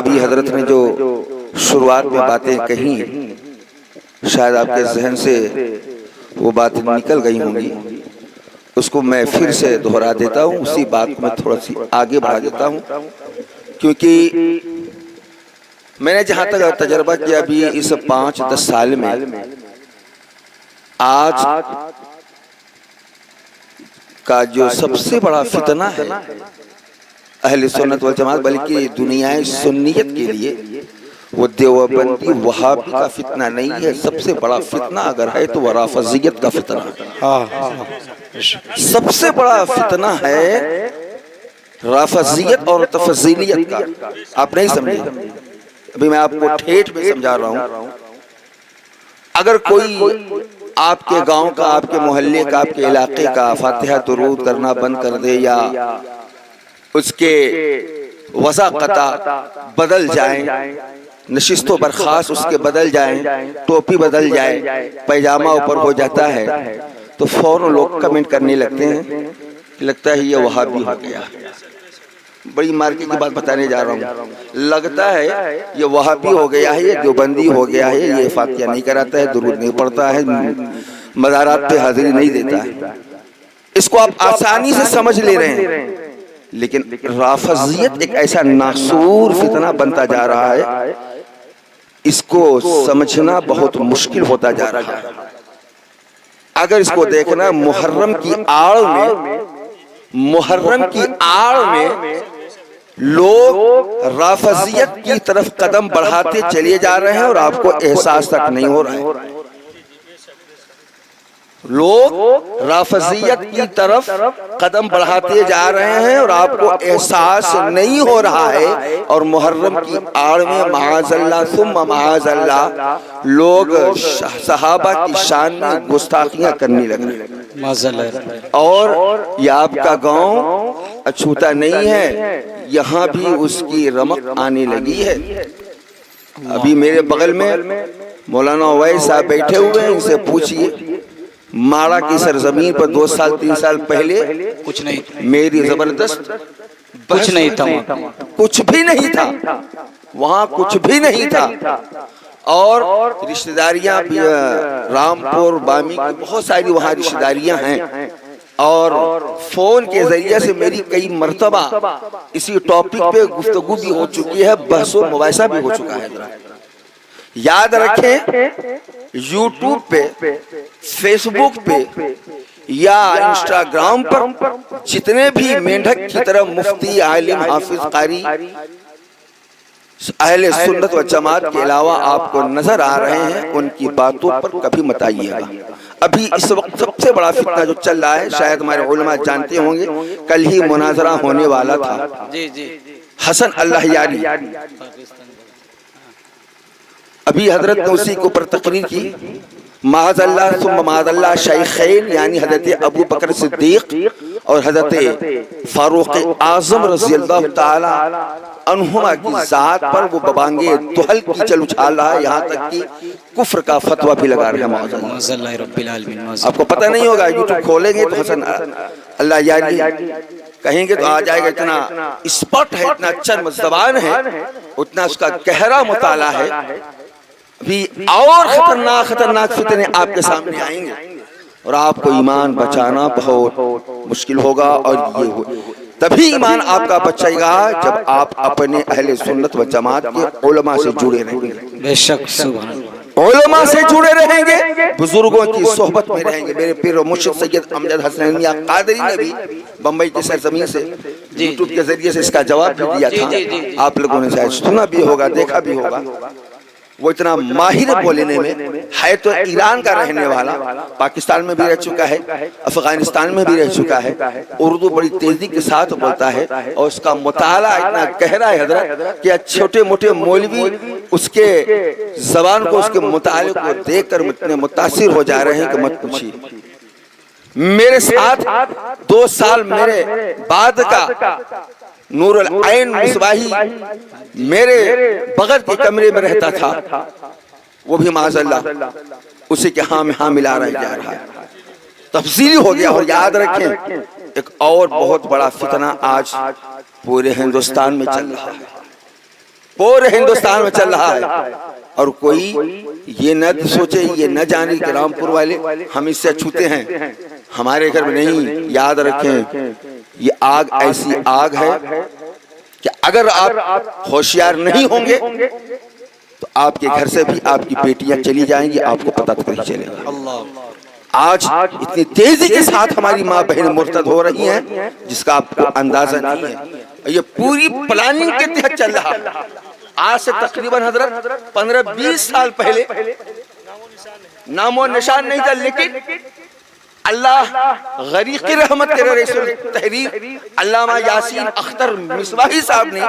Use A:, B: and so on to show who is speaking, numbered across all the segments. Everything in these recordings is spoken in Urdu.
A: ابھی حضرت نے جو شروعات میں باتیں کہیں شاید آپ کے ذہن سے وہ باتیں نکل گئی ہوں گی، اس کو میں پھر سے دہرا دیتا ہوں، اسی بات کو میں تھوڑا سی آگے بڑھا دیتا ہوں، کیونکہ میں نے جہاں تک تجربہ کیا ابھی اس 5-10 سال میں آج کا جو سب سے بڑا فتنہ ہے اہل سنت والجماعت بلکہ دنیا سنیت کے لیے، وہ دیوبندی وہابی کا فتنہ نہیں ہے، سب سے بڑا فتنہ اگر ہے تو وہ رافضیت کا فتنہ ہے۔ سب سے بڑا فتنہ ہے رافضیت اور تفضیلیت کا۔ آپ نہیں سمجھے، ابھی میں آپ کو ٹھیٹ میں سمجھا رہا ہوں۔ اگر کوئی آپ کے گاؤں کا، آپ کے محلے کا، آپ کے علاقے کا فاتحہ درود کرنا بند کر دے، یا اس کے وضاقتہ بدل جائیں، نشست و برخاست اس کے بدل جائیں، ٹوپی بدل جائے، پیجامہ اوپر ہو جاتا ہے، تو فوراً لوگ کمنٹ کرنے لگتے ہیں کہ لگتا ہے یہ وہابی ہو گیا۔ بڑی مارکے کی بات بتانے جا رہا ہوں، لگتا ہے یہ وہابی ہو گیا ہے، یہ دیوبندی ہو گیا ہے، یہ فاتحہ نہیں کراتا ہے، درود نہیں پڑھتا ہے، مزارات پہ حاضری نہیں دیتا ہے۔ اس کو آپ آسانی سے سمجھ لے رہے ہیں، لیکن رافضیت ایک ایسا ناسور فتنہ بنتا جا رہا ہے، اس کو سمجھنا بہت مشکل ہوتا جا رہا ہے۔ اگر اس کو دیکھنا محرم کی آڑ میں لوگ رافضیت کی طرف قدم بڑھاتے چلے جا رہے ہیں اور آپ کو احساس تک نہیں ہو رہا ہے۔ لوگ رافضیت کی طرف قدم بڑھاتے جا رہے ہیں اور آپ کو احساس نہیں ہو رہا ہے، اور محرم کی آڑ میں معاذ اللہ ثم معاذ اللہ لوگ صحابہ کی شان میں گستاخیاں کرنے لگے، اور یہ آپ کا گاؤں اچھوتا نہیں ہے، یہاں بھی اس کی رمق آنے لگی ہے۔ ابھی میرے بغل میں مولانا اویس صاحب بیٹھے ہوئے ہیں، ان سے پوچھئے ماڑا کی سرزمین پر 2-3 سال پہلے
B: کچھ نہیں،
A: میری زبردست
B: کچھ نہیں تھا،
A: کچھ بھی نہیں تھا وہاں، کچھ بھی نہیں تھا، اور رشتہ داریاں بھی رامپور بامی کی بہت ساری وہاں رشتہ داریاں ہیں، اور فون کے ذریعے سے میری کئی مرتبہ اسی ٹاپک پہ گفتگو بھی ہو چکی ہے، بحث و مباحثہ بھی ہو چکا ہے۔ یاد رکھیں یوٹیوب پہ، فیس بک پہ یا انسٹاگرام پر جتنے بھی مینڈھک کی طرح مفتی، عالم، حافظ، قاری اہل سنت و جماعت کے علاوہ آپ کو نظر آ رہے ہیں، ان کی باتوں پر کبھی مت آئیے گا۔ ابھی اس وقت سب سے بڑا فتنہ جو چل رہا ہے، شاید ہمارے علماء جانتے ہوں گے، کل ہی مناظرہ ہونے والا تھا حسن اللہ یاری، ابھی حضرت نے اسی کے اوپر تقریر کی، معاذ اللہ ثم معاذ اللہ شیخین یعنی حضرت ابو بکر صدیق اور حضرت فاروق اعظم رضی اللہ تعالی عنہما کی ذات پر وہ ببانگے دہل کی چل اچھال رہا ہے، یہاں تک کہ کفر کا فتویٰ بھی لگا رہا ہے۔ معاذ اللہ رب العالمین۔ آپ کو پتہ نہیں ہوگا، یوٹیوب کھولیں گے تو حسن اللہ یاری کہیں گے تو آ جائے گا، اتنا اسپٹ ہے، اتنا اچھا زبان ہے، اتنا اس کا گہرا مطالعہ ہے۔ بھی اور خطرناک فتنے آپ کے سامنے آئیں گے، اور آپ کو ایمان بچانا بہت مشکل ہوگا، اور یہ تبھی ایمان آپ کا بچے گا جب آپ اپنے اہل سنت و جماعت کے علماء سے جڑے رہیں گے۔
B: بے شک، سبحان اللہ،
A: علماء سے جڑے رہیں گے، بزرگوں کی صحبت میں رہیں گے۔ میرے پیر و مرشد سید امجد حسن میاں قادری نے بھی بمبئی کی سرزمین سے یوٹیوب کے ذریعے سے اس کا جواب بھی دیا تھا، آپ لوگوں نے شاید سنا بھی ہوگا، دیکھا بھی ہوگا۔ وہ اتنا ماہر بولنے میں ہے، تو ایران کا رہنے والا، پاکستان میں بھی رہ چکا ہے، افغانستان میں بھی رہ چکا ہے، اردو بڑی تیزی کے ساتھ بولتا ہے، اور اس کا مطالعہ اتنا گہرا ہے حضرت کہ چھوٹے موٹے مولوی اس کے زبان کو، اس کے مطالعے کو دیکھ کر اتنے متاثر ہو جا رہے ہیں کہ مت پوچھیے۔ میرے ساتھ 2 سال میرے بعد کا نور العین مصباحی میرے بغل کے کمرے میں رہتا تھا، وہ بھی معاذ اللہ اسی کے ہاں میں ہاں ملا رہ جا رہا ہے، تفصیلی ہو گیا۔ اور یاد رکھیں ایک اور بہت بڑا فتنہ آج پورے ہندوستان میں چل رہا ہے، پورے ہندوستان میں چل رہا ہے، اور کوئی یہ نہ سوچے، یہ نہ جانے کہ رامپور والے ہم اس سے چھوتے ہیں، ہمارے گھر میں نہیں۔ یاد رکھیں یہ آگ ایسی آگ ہے کہ اگر آپ ہوشیار نہیں ہوں گے تو آپ کے گھر سے بھی آپ کی بیٹیاں چلی جائیں گی، آپ کو پتہ تک نہیں چلے گا۔ آج اتنی تیزی کے ساتھ ہماری ماں بہن مرتد ہو رہی ہیں جس کا آپ کو اندازہ نہیں ہے، یہ پوری پلاننگ کے تحت چل رہا ہے۔ آج سے تقریباً حضرت 15-20 سال پہلے نام و نشان نہیں تھا، لیکن اللہ غریق رحمت کے رسول تحریر علامہ یاسین اختر مصباحی صاحب نے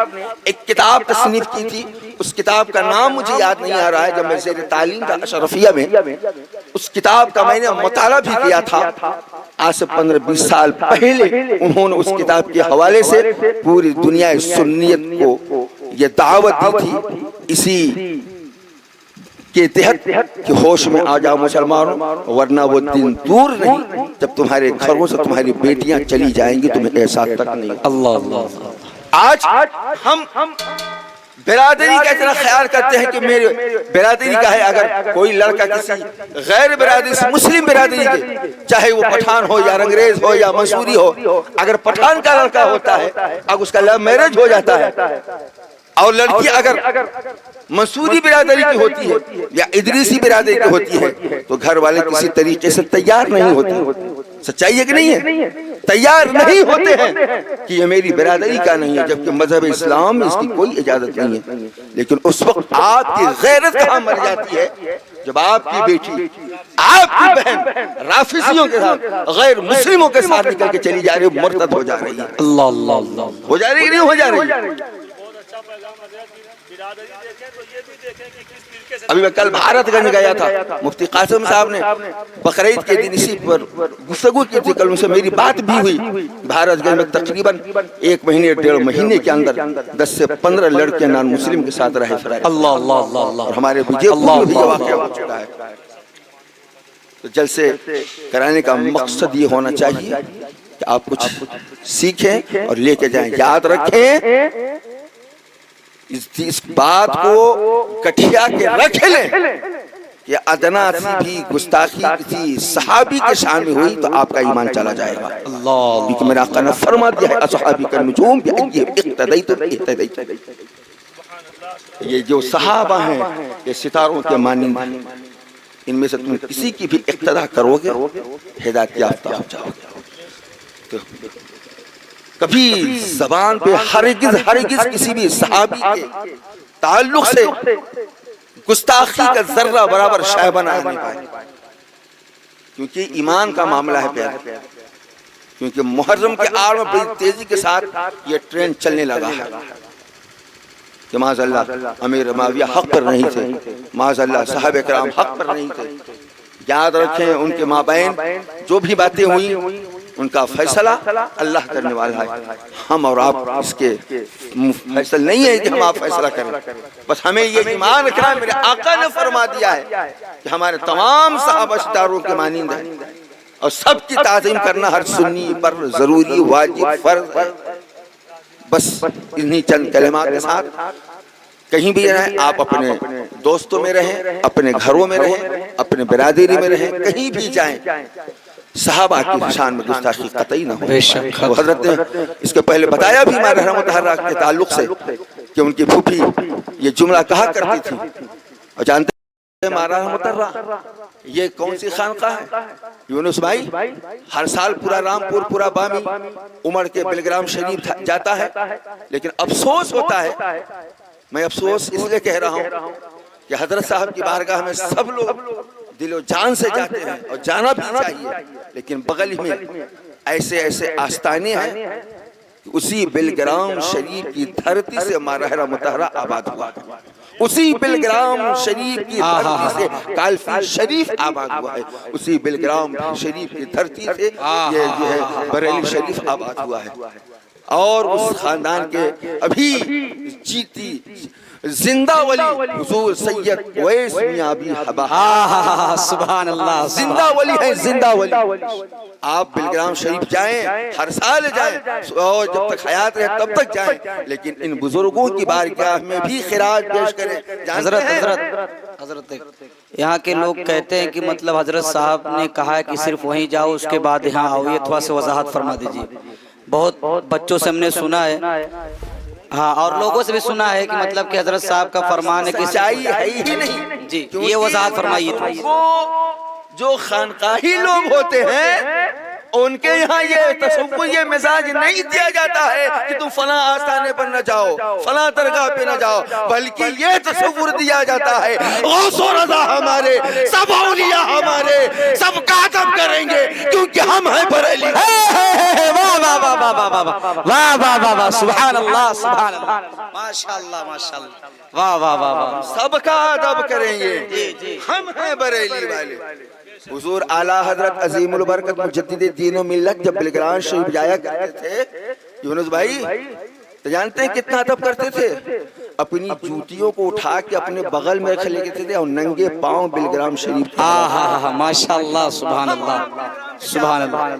A: ایک کتاب تصنیف کی تھی، اس کتاب کا نام مجھے یاد نہیں آ رہا ہے، جب میں زیر تعلیم تھا اشرفیہ میں، اس کتاب کا میں نے مطالعہ بھی کیا تھا۔ آج سے 15-20 سال پہلے انہوں نے اس کتاب کے حوالے سے پوری دنیا سنیت کو یہ دعوت دی تھی، اسی کے تحت کہ ہوش میں آ جاؤ مسلمانوں، ورنہ وہ دن دور نہیں جب تمہارے گھروں سے تمہاری بیٹیاں چلی جائیں گی، تمہیں احساس تک نہیں۔ اللہ آج ہم برادری کا اتنا خیال کرتے ہیں کہ میرے برادری کا ہے، اگر کوئی لڑکا کسی غیر برادری سے مسلم برادری کے، چاہے وہ پٹھان ہو یا رنگریز ہو یا منصوری ہو، اگر پٹھان کا لڑکا ہوتا ہے اب اس کا لو میرج ہو جاتا ہے، اور لڑکی اگر منصوری برادری کی ہوتی ہے یا ادریسی برادری کی ہوتی ہے تو گھر والے کسی طریقے سے تیار نہیں ہوتے۔ سچائی ہے کہ نہیں ہے؟ تیار نہیں ہوتے ہیں کہ یہ میری برادری کا نہیں ہے، جبکہ مذہب اسلام میں اس کی کوئی اجازت نہیں ہے۔ لیکن اس وقت آپ کی غیرت کہاں مر جاتی ہے جب آپ کی بیٹی، آپ کی بہن رافضیوں کے ساتھ، غیر مسلموں کے ساتھ نکل کے چلی جا رہی ہے، مرتد ہو جا رہی ہے۔ اللہ اللہ اللہ ہو جا رہی ہے، نہیں ہو جا رہی؟ ابھی میں کل بھارت گنج گیا تھا، مفتی قاسم صاحب نے بقرعید کے دن اسی پر گفتگو کی تھی، کل ان سے میری بات بھی ہوئی۔ بھارت گنج میں تقریباً 1 مہینے 1.5 مہینے کے اندر 10 سے 15 لڑکے نان مسلم کے ساتھ رہے فرائے۔ اللہ اللہ اللہ، اور ہمارے بجے کو بھی یہ واقعہ ہو چکا ہے۔ تو جلسے کرانے کا مقصد یہ ہونا چاہیے کہ آپ کچھ سیکھیں اور لے کے جائیں۔ یاد رکھیں اس بات کو گٹھیا کے رکھ لیں کہ ادنا سی بھی گستاخی کسی صحابی کے شان میں ہوئی تو آپ کا ایمان چلا جائے گا۔ اللہ، کیونکہ میرا آقا نے فرما دیا ہے اصحابی کا نجوم بأیہم اقتدیتم اہتدیتم۔ یہ جو صحابہ ہیں یہ ستاروں کے مانند ہیں، ان میں سے تم کسی کی بھی اقتدا کرو گے ہدایت یافتہ ہو جاؤ گے۔ کبھی زبان پہ ہرگز کسی بھی صحابی کے تعلق سے گستاخی کا ذرہ برابر شائبہ نہ آنے پائے، کیونکہ ایمان کا معاملہ ہے پیارے۔ کیونکہ محرم کے آڑ میں بڑی تیزی کے ساتھ یہ ٹرین چلنے لگا ہے کہ معاذ اللہ امیر معاویہ حق پر نہیں تھے، معاذ اللہ صحابہ کرام حق پر نہیں تھے۔ یاد رکھیں ان کے مابین جو بھی باتیں ہوئی ان کا فیصلہ اللہ کرنے والا ہے، ہم اور آپ اس کے فیصل نہیں ہے کہ ہم آپ فیصلہ کریں۔ بس ہمیں یہ ایمان رکھنا ہے، میرے آقا نے فرما دیا ہے کہ ہمارے تمام صحابہ ستاروں کے مانند ہیں، اور سب کی تعظیم کرنا ہر سنی پر ضروری واجب فرض ہے۔ بس انہی چند کلمات کے ساتھ کہیں بھی رہیں، آپ اپنے دوستوں میں رہیں، اپنے گھروں میں رہیں، اپنے برادری میں رہیں، کہیں بھی جائیں، صحابہ کی شان میں گستاخی قطعی نہ ہو۔ حضرت نے اس کے پہلے بتایا بھی ماں رحمہ مطہرہ کے تعلق سے کہ ان کی پھوپھی یہ جملہ کہا کرتی تھی، اور جانتے ہیں ماں رحمہ مطہرہ یہ کون سی خانقاہ ہے؟ یونس بھائی ہر سال پورا رامپور پورا بامی عمر کے بلگرام شریف جاتا ہے، لیکن افسوس ہوتا ہے، میں افسوس اس لیے کہہ رہا ہوں کہ حضرت صاحب کی بارگاہ میں سب لوگ دل و جان سے جاتے ہیں اور جانا بھی چاہیے، لیکن بغل میں ایسے ایسے آستانے ہیں کہ اسی بلگرام شریف کی دھرتی سے ماں رحمہ مطہرہ آباد ہوا ہے، اسی بلگرام شریف کی دھرتی سے کالفی شریف آباد ہوا ہے، اسی بلگرام شریف کی دھرتی سے یہ جو ہے بریلی شریف آباد ہوا ہے۔ اور اس خاندان کے ابھی جیتی زندہ ولی حضور سید اویس میاں ابی حبہ
B: سبحان اللہ
A: زندہ ولی ہیں، زندہ ولی۔ آپ بلگرام شریف جائیں، ہر سال جائیں، اور جب تک حیات رہے تب تک جائیں، لیکن ان بزرگوں کی بارگاہ میں بھی خراج پیش کریں۔
B: حضرت یہاں کے لوگ کہتے ہیں کہ مطلب حضرت صاحب نے کہا ہے کہ صرف وہیں جاؤ اس کے بعد یہاں آؤ، یہ تھوڑا سے وضاحت فرما دیجیے۔ بہت بچوں سے ہم نے سنا ہے، ہاں، اور لوگوں سے بھی سنا ہے کہ مطلب کہ حضرت صاحب کا فرمان ہے کہ
A: سچائی ہے ہی نہیں۔
B: جی یہ وضاحت فرمائیے تھوڑی۔
A: وہ جو خانقاہی لوگ ہوتے ہیں ان کے یہاں یہ تصور، یہ مزاج نہیں دیا جاتا ہے کہ تم فلاں آستانے پر نہ جاؤ، فلاں درگاہ پہ نہ جاؤ، بلکہ یہ تصور دیا جاتا ہے غوث و رضا ہمارے، سب اولیاء ہمارے، سب کا ادب کریں گے کیونکہ ہم ہیں بریلی۔
B: واہ واہ واہ واہ واہ واہ واہ واہ واہ واہ، سبحان اللہ سبحان اللہ، ماشاء اللہ ماشاء اللہ، واہ واہ واہ واہ،
A: سب کا ادب کریں گے، ہم ہیں بریلی والے۔ حضور اعلیٰ حضرت عظیم البرکت مجدد دین و ملت جب بلگرام شریف جایا کرتے تھے یونس بھائی، تو جانتے ہیں کتنا ادب کرتے تھے؟ اپنی جوتیوں کو اٹھا کے اپنے بغل میں رکھ لیتے تھے اور ننگے پاؤں بلگرام شریف،
B: ماشاء اللہ سبحان اللہ سبحان اللہ۔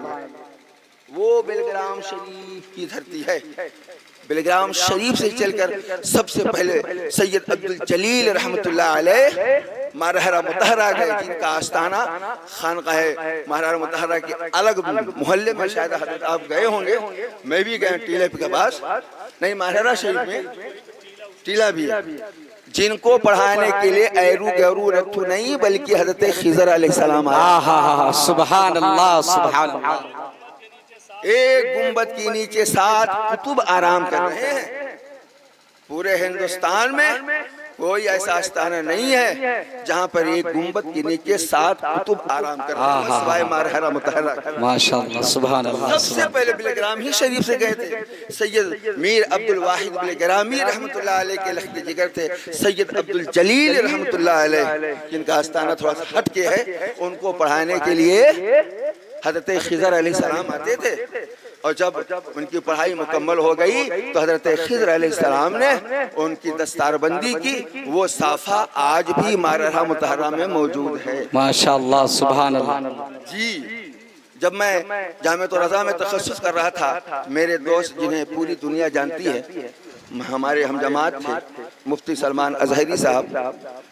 A: وہ بلگرام شریف کی دھرتی ہے۔ بلگرام شریف سے چل کر سب سے پہلے سید عبدالجلیل رحمت اللہ علیہ ماہرہ مطہرہ گئے، جن کا آستانہ خانقاہ ماہرہ مطہرہ کے الگ محلے میں، شاید حضرت آپ گئے ہوں گے، میں بھی گئے ٹیلے کے پاس، نہیں ماہرہ شریف میں ٹیلہ بھی ہے، جن کو پڑھانے کے لیے ایرو گیرو رتھو نہیں بلکہ حضرت خضر علیہ السلام آئے۔
B: سبحان اللہ سبحان اللہ۔
A: ایک گنبد کے نیچے 7 کتب آرام کر رہے ہیں۔ پورے ہندوستان میں کوئی ایسا آستانہ نہیں ہے جہاں پر ایک گنبد کے نیچے 7 کتب آرام کر رہے ہیں سوائے ماہرہ مطہرہ۔
B: ماشاءاللہ سبحان اللہ۔
A: سب سے پہلے بلگرام ہی شریف سے گئے تھے۔ سید میر عبدالواحد بلگرامی رحمت اللہ علیہ کے لخت جگر تھے، سید عبدالجلیل رحمت اللہ علیہ جن کا آستانہ تھوڑا سا ہٹ کے ہے، ان کو پڑھانے کے لیے حضرت خضر علیہ السلام آتے تھے، اور جب ان کی پڑھائی مکمل ہو گئی تو حضرت خضر علیہ السلام نے ان کی دستار بندی کی۔ وہ صافہ آج بھی ماہرہ مطہرہ میں موجود ہے۔
B: ماشاءاللہ سبحان اللہ۔
A: جی جب میں جامعۃ الرضا میں تخصص کر رہا تھا، میرے دوست جنہیں پوری دنیا جانتی ہے، ہمارے ہم جماعت تھے، مفتی سلمان اظہری صاحب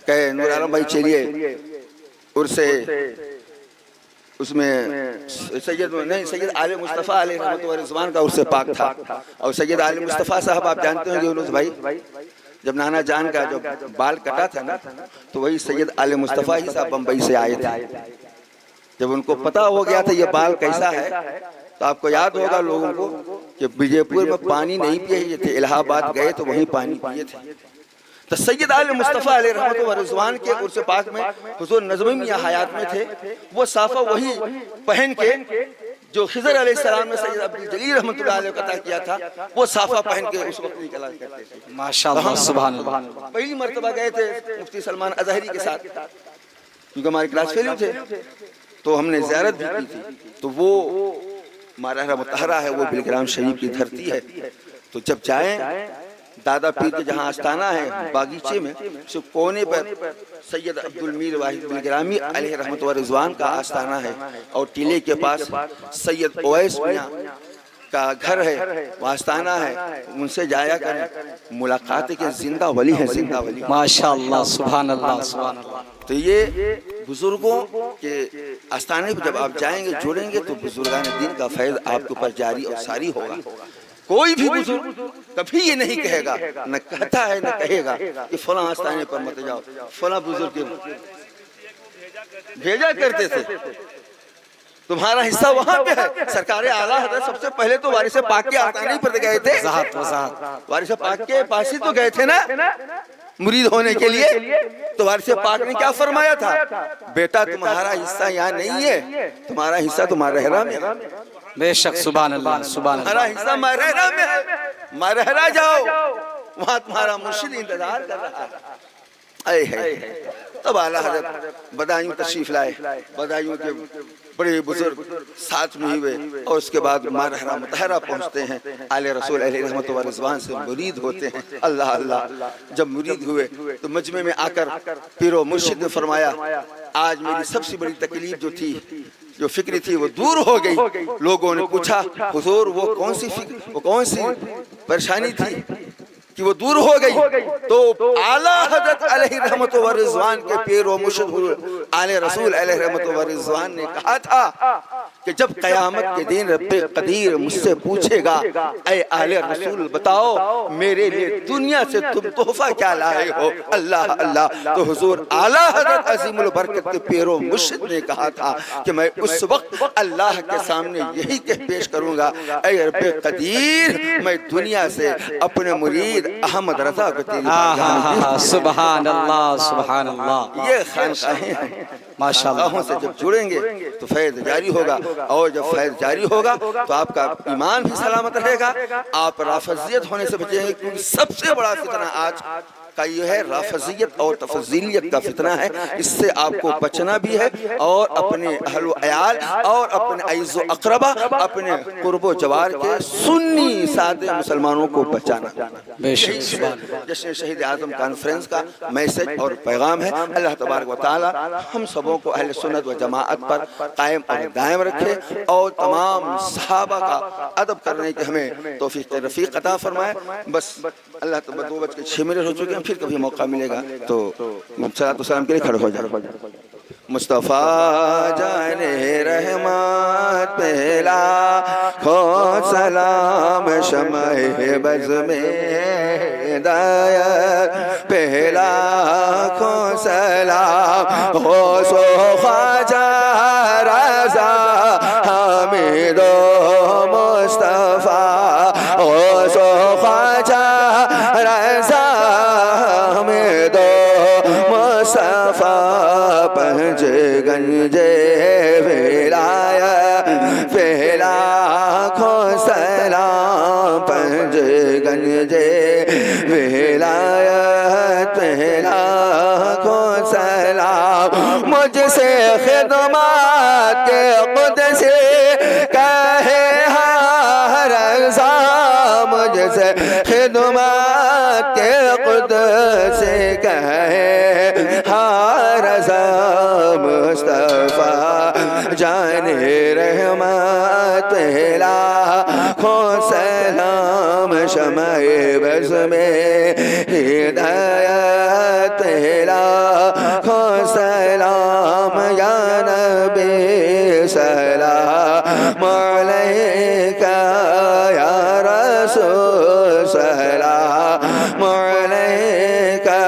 A: کہے نور عالم بھائی چلیے عرصے اس میں سید عالم مصطفیٰ علیہ رحمت و رضوان کا عرص پاک تھا، اور سید عالم مصطفیٰ صاحب آپ جانتے ہیں یونس بھائی، جب نانا جان کا جو بال کٹا تھا نا تو وہی سید عالم مصطفیٰ ہی صاحب بمبئی سے آئے تھے۔ جب ان کو پتا ہو گیا تھا یہ بال کیسا ہے تو آپ کو یاد ہوگا لوگوں کو کہ وجے پور میں پانی نہیں پیے تھے، الہ آباد گئے تو وہیں پانی پیے تھے۔ تو سید عالم مصطفیٰ علیہ رحمت و رضوان کے عرص پاک میں حضور نظم میاں حیات میں تھے، وہ صافہ وہی پہن کے جو خضر علیہ السلام نے سید عبدالجلیل رحمت اللہ علیہ کو عطا کیا تھا، وہ صافہ پہن کے اس وقت نکلا کرتے تھے۔
B: ماشاءاللہ سبحان اللہ۔
A: پہلی مرتبہ گئے تھے مفتی سلمان اظہری کے ساتھ، کیونکہ ہمارے کلاس فیلو تھے تو ہم نے زیارت بھی کی تھی۔ تو وہ ماہرہ مطہرہ ہے، وہ بلگرام شریف کی دھرتی ہے۔ تو جب جائیں دادا پیر کے جہاں آستانہ ہے باغیچے میں، اس کونے پر سید عبدالمیر واحد بلگرامی علیہ رحمت و رضوان کا آستانہ ہے، اور ٹیلے کے پاس سید اویس میاں کا گھر ہے، وہ آستانہ ہے، ان سے جایا کریں، ملاقات کے زندہ ولی ہیں، زندہ ولی۔
B: ماشاءاللہ سبحان اللہ سبحان اللہ۔
A: تو یہ بزرگوں کے آستانے پر جب آپ جائیں گے جڑیں گے تو بزرگان دین کا فیض آپ کے اوپر جاری اور ساری ہوگا۔ کوئی بھی بزرگ کبھی یہ نہیں کہے گا، نہ کہتا ہے نہ کہے گا کہ فلاں آستانے پر مت جاؤ، فلاں بزرگ بھیجا کرتے تھے، تمہارا حصہ وہاں پہ ہے۔ سرکار اعلیٰ حضرت سب سے پہلے تو وارث پاک کے آستانے پر گئے تھے، وارث پاک کے پاس ہی تو گئے تھے نا مرید ہونے کے لیے۔ تو وارث پاک نے کیا فرمایا تھا؟ بیٹا تمہارا حصہ یہاں نہیں ہے، تمہارا حصہ تو ماہرہ میں ہے۔
B: بے شک سبحان اللہ سبحان اللہ۔
A: تمہارا حصہ ماہرہ میں ہے، ماہرہ جاؤ، وہاں تمہارا مرشد انتظار کر رہا ہے۔ اے ہے تب اعلیٰ حضرت بدایوں تشریف لائے، بدایوں کے بڑے بزرگ ساتھ میں ہوئے، اور اس کے بعد مارحرہ مطہرہ پہنچتے ہیں، آل رسول علیہ رحمت و رضوان سے مرید ہوتے ہیں۔ اللہ اللہ، جب مرید ہوئے تو مجمع میں آ کر پیر و مرشد نے فرمایا آج میری سب سے بڑی تکلیف جو تھی، جو فکر تھی وہ دور ہو گئی۔ لوگوں نے پوچھا حضور وہ کون سی فکر، وہ کون سی پریشانی تھی کہ وہ دور ہو گئی؟ تو اعلیٰ حضرت علیہ رحمت و رضوان کے پیر و مرشد آل رسول علیہ رحمت و رضوان نے کہا تھا کہ جب قیامت کے دن رب قدیر مجھ سے پوچھے گا اے آل رسول بتاؤ میرے لیے دنیا سے تم تحفہ کیا لائے ہو؟ اللہ اللہ، تو حضور اعلیٰ حضرت عظیم البرکت پیر و مرشد نے کہا تھا کہ میں اس وقت اللہ کے سامنے یہی کہہ پیش کروں گا اے رب قدیر میں دنیا سے اپنے مرید احمد رضا کو تیری بارگاہ میں،
B: سبحان اللہ سبحان اللہ،
A: یہ خانقاہیں ہیں،
B: ماشاءاللہ
A: سے جب جڑیں گے تو فیض جاری ہوگا، اور جب فیض جاری ہوگا تو آپ کا ایمان بھی سلامت رہے گا، آپ رافضیت ہونے سے بچیں گے، کیونکہ سب سے بڑا فتنہ آج کا یہ ہے رافضیت اور تفضیلیت کا فتنہ ہے۔ اس سے آپ کو بچنا بھی ہے، اور اپنے اہل و عیال اور اپنے عیز و اقربا، اپنے قرب و جوار کے سنی سادے مسلمانوں کو بچانا۔
B: بے شک،
A: جشن شہید اعظم کانفرنس کا میسج اور پیغام ہے۔ اللہ تبارک و تعالی ہم سبوں کو اہل سنت و جماعت پر قائم اور دائم رکھے، اور تمام صحابہ کا ادب کرنے کے ہمیں توفیق رفیق عطا فرمائے۔ بس اللہ تبارک 2:06 ہو چکے ہیں، پھر کبھی موقع ملے گا تو صلاۃ و سلام کے لیے کھڑے ہو جائیں۔ مصطفیٰ جان رحمت پہلا کھو سلام شمع بز میں ہدایت پہلا کھو سلام ہو سو خواجہ رضا حمید و مصطفیٰ ہو سو خواجہ رضا حمید و مصطفیٰ پنج گنج ولایت پہلا کھو سلام پنج گنج ولایت پہلا کھو سلام مجھ سے خدمات کے قدس کہے ہاں رضا مجھ سے خدمات کے قدس کہے ہاں رضا مصطفیٰ جان رحمت پہلا کھو سلام شمع بز میں ہدایت پہلا کھو سلام یا نبی سلام علیکہ یا رسول سلام علیکہ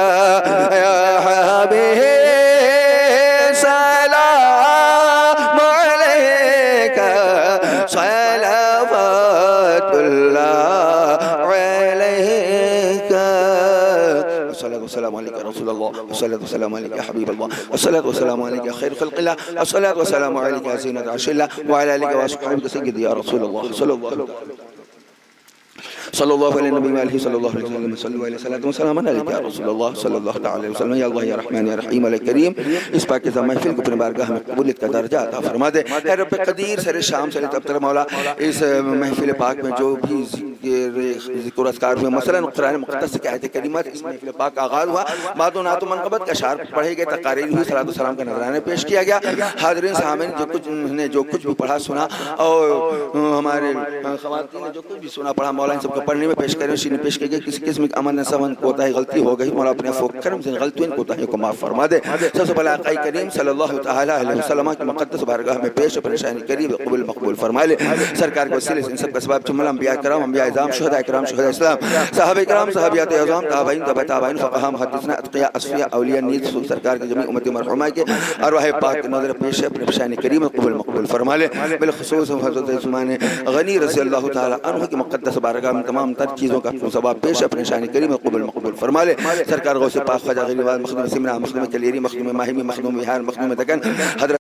A: یا حبیب والسلام علیکہ رسول اللہ والصلاة والسلام علیکہ حبیب اللہ والصلاة والسلام علیکہ خیر خلق اللہ والصلاة والسلام علیکہ زینت عرش اللہ وعلی آلہ وصحبہ سیدی یا رسول اللہ صلی اللہ علیہ نبی علیہ صلی اللہ علیہ وسلم صلی اللہ علیہ وسلم علیکہ یا رسول اللہ صلی اللہ علیہ وسلم یا اللہ یا رحمان یا رحیم علیہ کریم اس پاکیزہ محفل کو اپنے بارگاہ میں قبولیت کا درجہ عطا فرما دے۔ اے رب قدیر سر شام سے تبتر مولا اس محفل پاک میں جو بھی ذکر و اذکار ہوئے مثلا قرآن مقدس کی آیت کریمات اس محفل پاک کا آغاز ہوا، بعد و نعت و منقبت کا اشعار پڑھے گئے، تقاریر ہوئی، صلاۃ و سلام کا نذرانے پیش کیا گیا۔ حاضرین سامعین جو کچھ بھی پڑھا سنا اور ہمارے خواتین نے جو کچھ بھی سنا پڑھا مولا ان سب کو پڑھنے میں پیش کریں، شیرین پیش کی گئی، کسی قسم کی امن سمن کوتاہی غلطی ہو گئی مولا اپنے عفو کرم سے غلطیوں کوتاہیوں کو معاف فرما دے۔ سب سے پہلے آقا کریم صلی اللہ تعالی علیہ وسلم کی مقدس بارگاہ میں پیش اپنے شان کریم قبول مقبول فرما لے۔ سرکار کے وسیلے سے ان سب کا سبب چمل انبیاء کرام، انبیاء اعظام، شہداء کرام، شہداء اسلام، صحابہ کرام، صحابیات اعظام، تابعین، تبع تابعین، فقہاء، محدثین، اتقیاء، اصفیاء، اولیاء، نیز سرکار کے جمیع امت مرحومہ کے ارواح پاک کے نظر پیش اپنے شان کریم قبول مقبول فرما لے۔ بالخصوص حضرت عثمان غنی رضی اللہ تعالی عنہ کی مقدس بارگاہ میں تمام تر چیزوں کا ثواب پیش اپنے شان کریم قبول مقبول فرما لے۔ سرکار غوث پاک خواجہ غریب آباد مخدوم سمرا، مخدوم کلیری، مخدوم ماہمی، مخدوم بہار، مخدوم دکن، حضرت